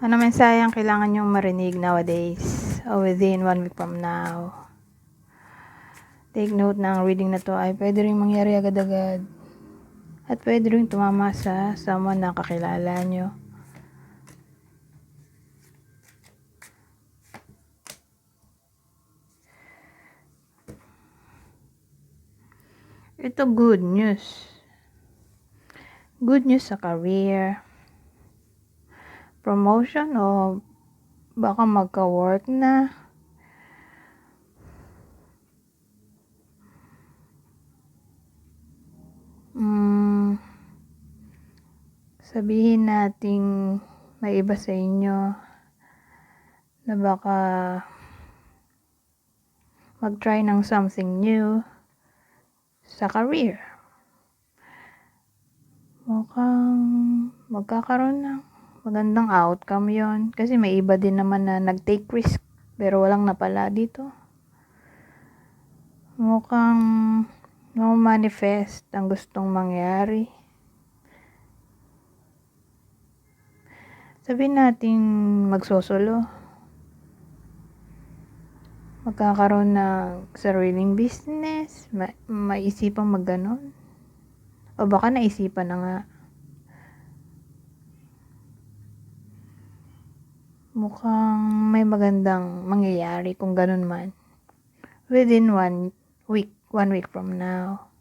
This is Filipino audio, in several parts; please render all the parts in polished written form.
Ano mensahe ang kailangan nyong marinig nowadays o within 1 week from now? Take note na ang reading na to ay pwede rin mangyari agad-agad. At pwede rin tumama sa someone na kakilala nyo. Ito good news. Good news sa career. Promotion o baka magka-work na. Sabihin nating may iba sa inyo na baka mag-try ng something new sa career. Mukhang magkakaroon ng magandang outcome yon kasi may iba din naman na nag-take risk pero walang napala dito. Mukhang manifest ang gustong mangyari. Sabihin natin magsosolo. Magkakaroon ng sariling business, maisipang magganon. O baka naisipan na nga. Mukhang may magandang mangyayari kung ganun man. Within 1 week from now.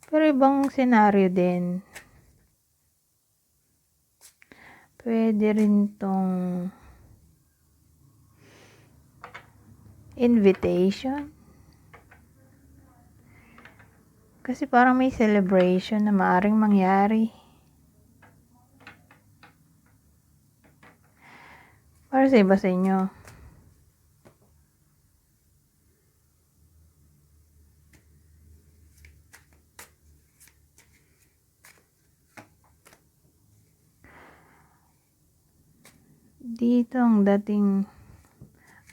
Pero ibang senaryo din. Pwede rin tong invitation. Kasi parang may celebration na maaring mangyari. Para sa iba sa inyo. Dito ang dating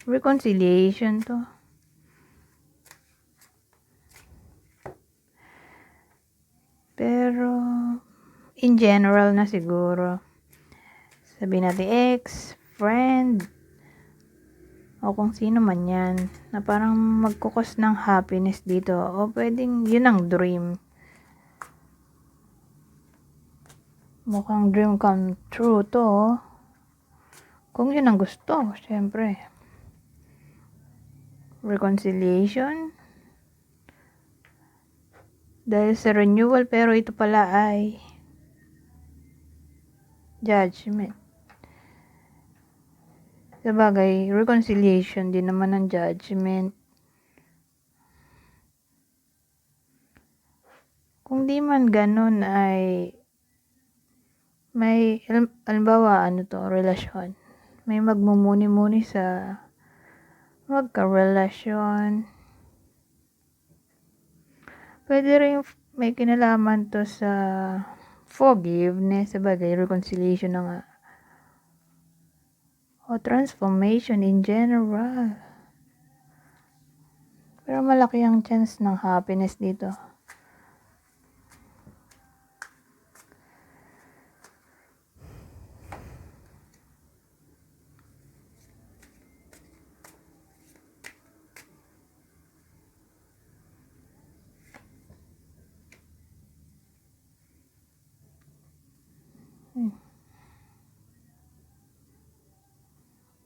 reconciliation to. Pero in general na siguro. Sabihin natin ex, friend, o kung sino man yan, na parang magkukos ng happiness dito. O pwedeng yun ang dream. Mukhang dream come true to. Kung yun ang gusto, syempre. Reconciliation. Dahil sa renewal, pero ito pala ay judgment. Sabagay, reconciliation din naman ng judgment. Kung di man ganun ay may, halimbawa, relasyon. May magmumuni-muni sa magka-relasyon. Pwede rin may kinalaman to sa forgiveness, sabagay, reconciliation na nga. O transformation in general. Pero malaki ang chance ng happiness dito.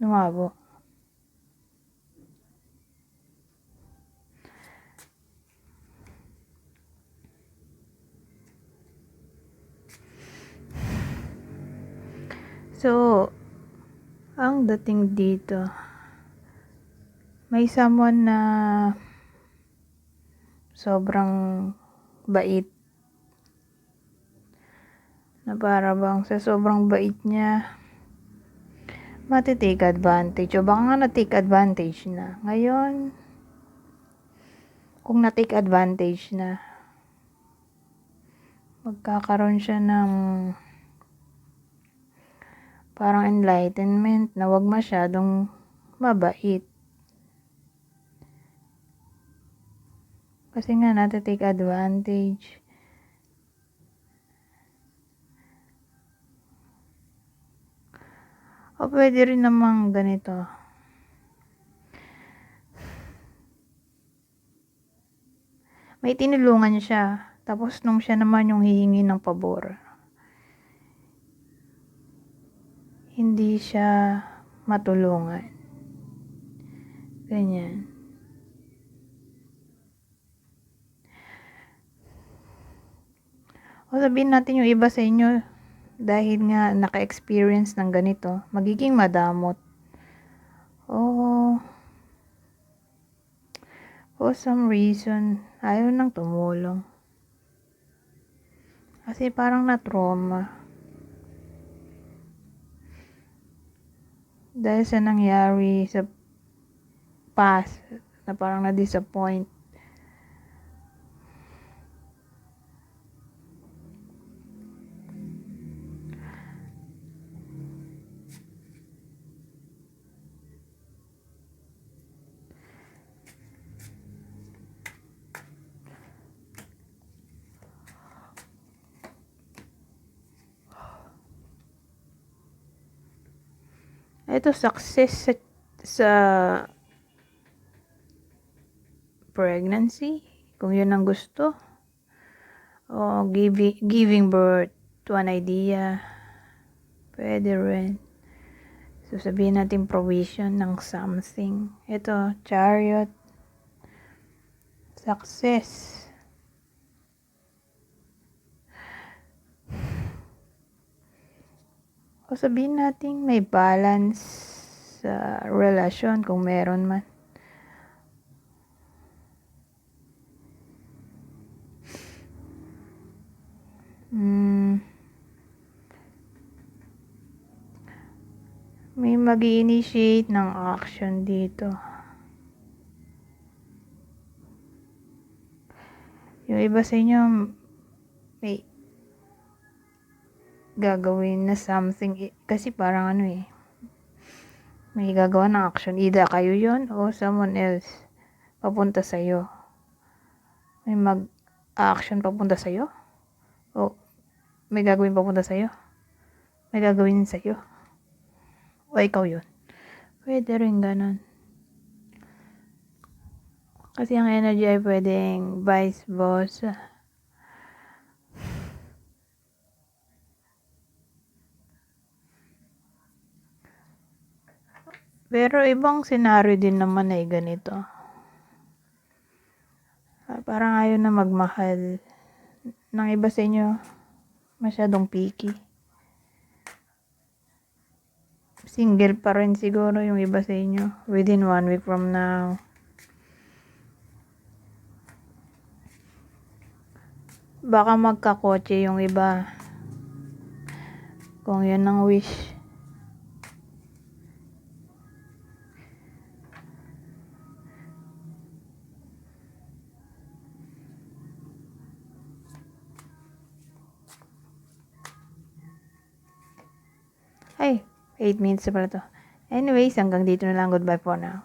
Lumabo. So, ang dating dito, may someone na sobrang bait. Na para bang sa sobrang bait niya, matitake advantage. O baka nga na-take advantage na. Ngayon, kung na-take advantage na, magkakaroon siya ng parang enlightenment na wag masyadong mabait. Kasi nga, take advantage. O pwede rin namang ganito. May tinulungan siya. Tapos nung siya naman yung hihingi ng pabor, hindi siya matulungan. Ganyan. O sabihin natin yung iba sa inyo, dahil nga naka-experience ng ganito, magiging madamot. O for some reason, ayaw nang tumulong. Kasi parang na-trauma. Dahil sa nangyari sa past, na parang na-disappoint. Ito, success sa pregnancy, kung yun ang gusto. O giving birth to an idea. Pwede rin. So, sabihin natin provision ng something. Ito, chariot. Success. O sabihin natin may balance sa relasyon kung meron man. May mag-i-initiate ng action dito. Yung iba sa inyo may gagawin na something, kasi parang may gagawa ng action, either kayo yon o someone else papunta sa'yo. May mag-action papunta sa'yo o may gagawin papunta sa'yo, may gagawin sa'yo o ikaw yun. Pwede rin ganun, kasi ang energy ay pwedeng vice versa. Pero ibang senaryo din naman ay ganito. Parang ayaw na magmahal ng iba sa inyo, masyadong picky. Single pa rin siguro yung iba sa inyo within 1 week from now. Baka magkakotse yung iba, kung yun ang wish. Ay, 8 minutes na pala to. Anyways, hanggang dito na lang. Goodbye for now.